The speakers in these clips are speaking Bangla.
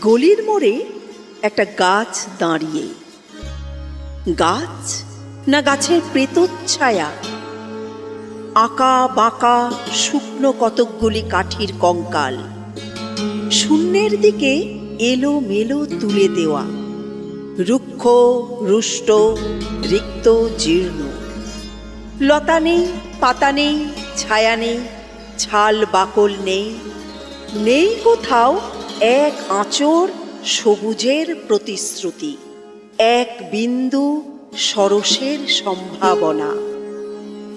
গলির মোড়ে একটা গাছ দাঁড়িয়ে। গাছ না গাছের প্রেতচ্ছায়া? আঁকা বাঁকা শুকনো কতকগুলি কাঠির কঙ্কাল, শূন্যের দিকে এলো মেলো তুলে দেওয়া, রুক্ষ রুষ্ট রিক্ত জীর্ণ। লতা নেই, পাতা নেই, ছায়া নেই, ছাল বাকল নেই, নেই কোথাও এক আঁচড় সবুজের প্রতিশ্রুতি, এক বিন্দু সরসের সম্ভাবনা।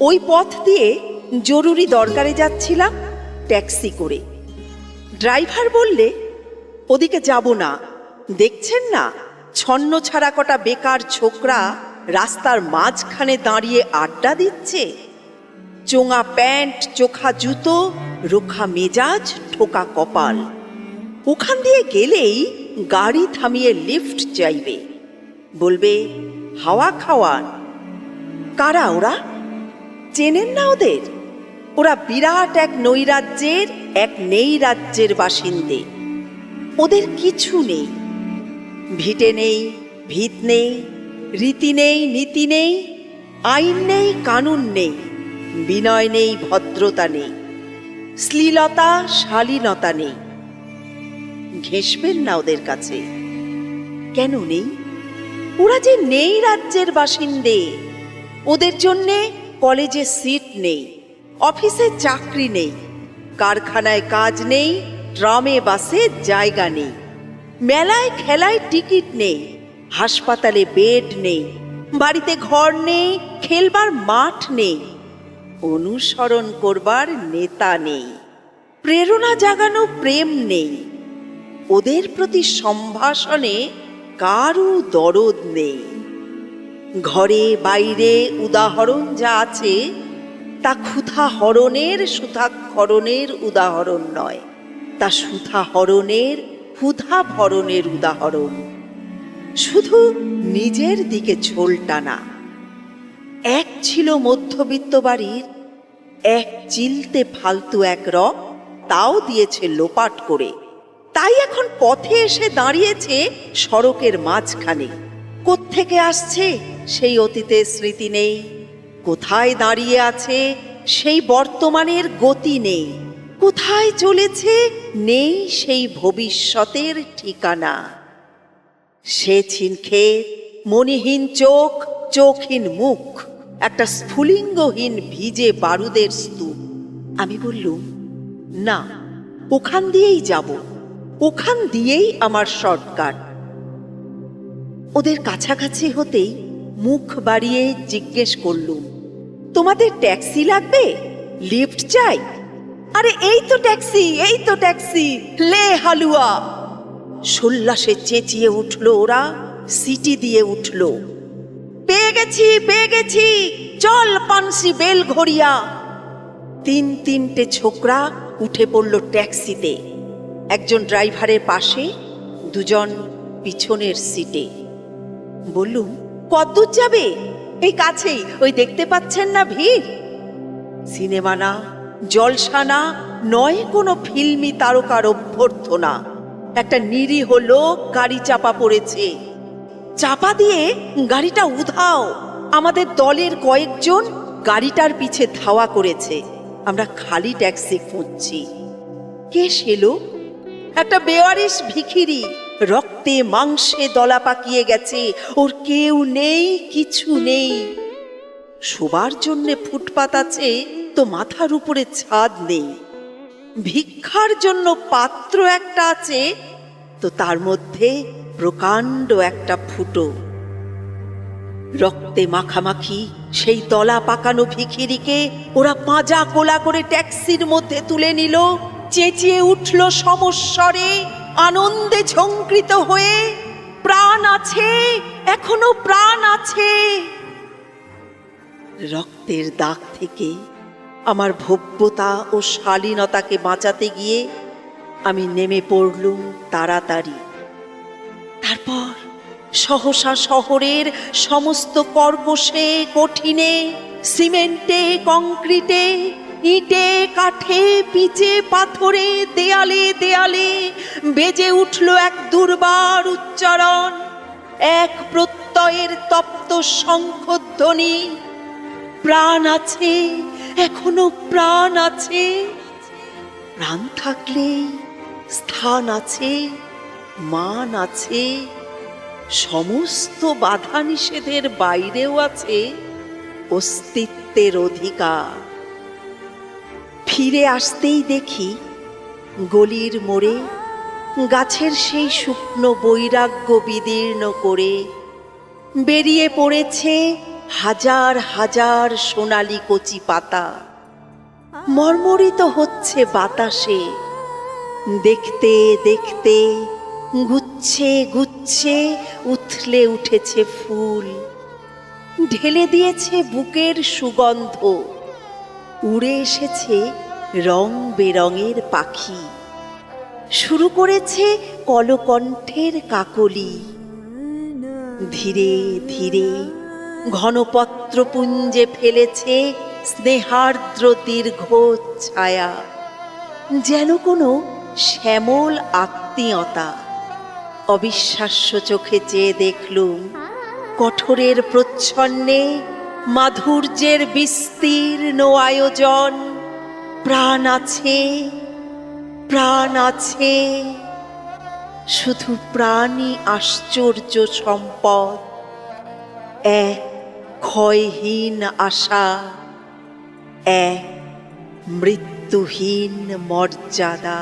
ওই পথ দিয়ে জরুরি দরকারে যাচ্ছিলাম ট্যাক্সি করে। ড্রাইভার বললে, ওদিকে যাব না, দেখছেন না ছন্ন ছাড়া কটা বেকার ছোকরা রাস্তার মাঝখানে দাঁড়িয়ে আড্ডা দিচ্ছে। চোঙা প্যান্ট, চোখা জুতো, রোখা মেজাজ, ঠোকা কপাল। ওখান দিয়ে গেলেই গাড়ি থামিয়ে লিফট চাইবে, বলবে হাওয়া খাওয়ান। কারা ওরা? চেনেন না ওদের? ওরা বিরাট এক নৈরাজ্যের, এক নেই রাজ্যের বাসিন্দে। ওদের কিছু নেই, ভিটে নেই, ভিত নেই, রীতি নেই, নীতি নেই, আইন নেই, কানুন নেই, বিনয় নেই, ভদ্রতা নেই, শ্লীলতা শালীনতা নেই। ঘেঁষবেন না ওদের কাছে। কেন নেই? ওরা যে নেই রাজ্যের বাসিন্দে। ওদের জন্যে কলেজে সিট নেই, অফিসে চাকরি নেই, কারখানায় কাজ নেই, ট্রামে বাসে জায়গা নেই, মেলায় খেলায় টিকিট নেই, হাসপাতালে বেড নেই, বাড়িতে ঘর নেই, খেলবার মাঠ নেই, অনুসরণ করবার নেতা নেই, প্রেরণা জাগানো প্রেম নেই। ওদের প্রতি সম্ভাষণে কারও দরদ নেই। ঘরে বাইরে উদাহরণ যা আছে তা ক্ষুধা হরণের সুধাক্ষরণের উদাহরণ নয়, তা সুধা হরণের ক্ষুধা ভরণের উদাহরণ। শুধু নিজের দিকে ঝোল টানা। এক ছিল মধ্যবিত্ত বাড়ির, এক চিলতে ফালতু এক রক, তাও দিয়েছে লোপাট করে। তাই এখন পথে এসে দাঁড়িয়েছে সড়কের মাঝখানে। কোত্থেকে আসছে সেই অতীতের স্মৃতি নেই, কোথায় দাঁড়িয়ে আছে সেই বর্তমানের গতি নেই, কোথায় চলেছে নেই সেই ভবিষ্যতের ঠিকানা। সে ছিনক্ষেত, মনিহীন চোখ, চোখহীন মুখ, একটা স্ফুলিঙ্গহীন ভিজে বারুদের স্তূপ। আমি বললুম, না, ওখান দিয়েই যাব, ওখান দিয়েই আমার শর্টকাট। ওদের কাছাকাছি হতেই মুখ বাড়িয়ে জিজ্ঞেস করলুম, তোমাদের ট্যাক্সি লাগবে? লিফট চাই? আরে এই তো ট্যাক্সি, এই তো ট্যাক্সি, লে হালুয়া। সোল্লাসে চেঁচিয়ে উঠল ওরা, সিটি দিয়ে উঠল, পেয়ে গেছি, পেয়ে গেছি, চল পানসি বেল ঘড়িয়া। তিনটে ছোকরা উঠে পড়ল ট্যাক্সিতে, একজন ড্রাইভারের পাশে, দুজন পিছনের সিটে। বললুম, কতদূর যাবে? এই কাছেই, ওই দেখতে পাচ্ছেন না ভিড়। সিনেমা না, জলসা না, নয় কোনো ফিল্মি তারকার অভ্যর্থনা। একটা নিরীহ লোক গাড়ি চাপা পড়েছে, চাপা দিয়ে গাড়িটা উধাও। আমাদের দলের কয়েকজন গাড়িটার পিছে ধাওয়া করেছে। আমরা খালি ট্যাক্সি খুঁজছি। কে সেলো? একটা বেওয়ারিশ ভিখিরি, রক্তে মাংসে দলা পাকিয়ে গেছে। ওর কেউ নেই, কিছু নেই। শোবার জন্যে ফুটপাত আছে তো মাথার উপরে ছাদ নেই। ভিক্ষার জন্য পাত্র একটা আছে তো তার মধ্যে প্রকাণ্ড একটা ফুটো। রক্তে মাখামাখি সেই দলা পাকানো ভিখিরিকে ওরা পাঁজা কোলা করে ট্যাক্সির মধ্যে তুলে নিল। চেঁচিয়ে উঠল সমস্বরে, আনন্দে ঝঙ্কৃত হয়ে, প্রাণ আছে, এখনো প্রাণ আছে। রক্তের দাগ থেকে আমার ভব্যতা ও শালীনতাকে বাঁচাতে গিয়ে আমি নেমে পড়লুম তাড়াতাড়ি। তারপর সহসা শহরের সমস্ত কর্কশে কঠিনে সিমেন্টে, কংক্রিটে, ইটে, কাঠে, পিচে, পাথরে, দেয়ালে দেয়ালে বেজে উঠল এক দুর্বার উচ্চারণ, এক প্রত্যয়ের তপ্ত শঙ্খধ্বনি। প্রাণ আছে, এখনো প্রাণ আছে। প্রাণ থাকলে স্থান আছে, মান আছে, সমস্ত বাধা নিষেধের বাইরেও আছে অস্তিত্বের অধিকার। ফিরে আসতেই দেখি গলির মোড়ে গাছের সেই শুকনো বৈরাগ্য বিদীর্ণ করে বেরিয়ে পড়েছে হাজার হাজার সোনালি কচি পাতা, মর্মরিত হচ্ছে বাতাসে। দেখতে দেখতে গুচ্ছে গুচ্ছে উথলে উঠেছে ফুল, ঢেলে দিয়েছে বুকের সুগন্ধ। উড়ে এসেছে রং বেরঙের পাখি, শুরু করেছে কলকণ্ঠের কাকলি। ধীরে ধীরে ঘনপত্রপুঞ্জে ফেলেছে স্নেহার্দ্র দীর্ঘ ছায়া, যেন কোনো শ্যামল আত্মীয়তা। অবিশ্বাস্য চোখে চেয়ে দেখলুম কঠোরের প্রচ্ছন্নে মাধুর্যের বিস্তীর্ণ আয়োজন। প্রাণ আছে, প্রাণ আছে, শুধু প্রাণই আশ্চর্য সম্পদ। এক ক্ষয়হীন আশা, এক মৃত্যুহীন মর্যাদা।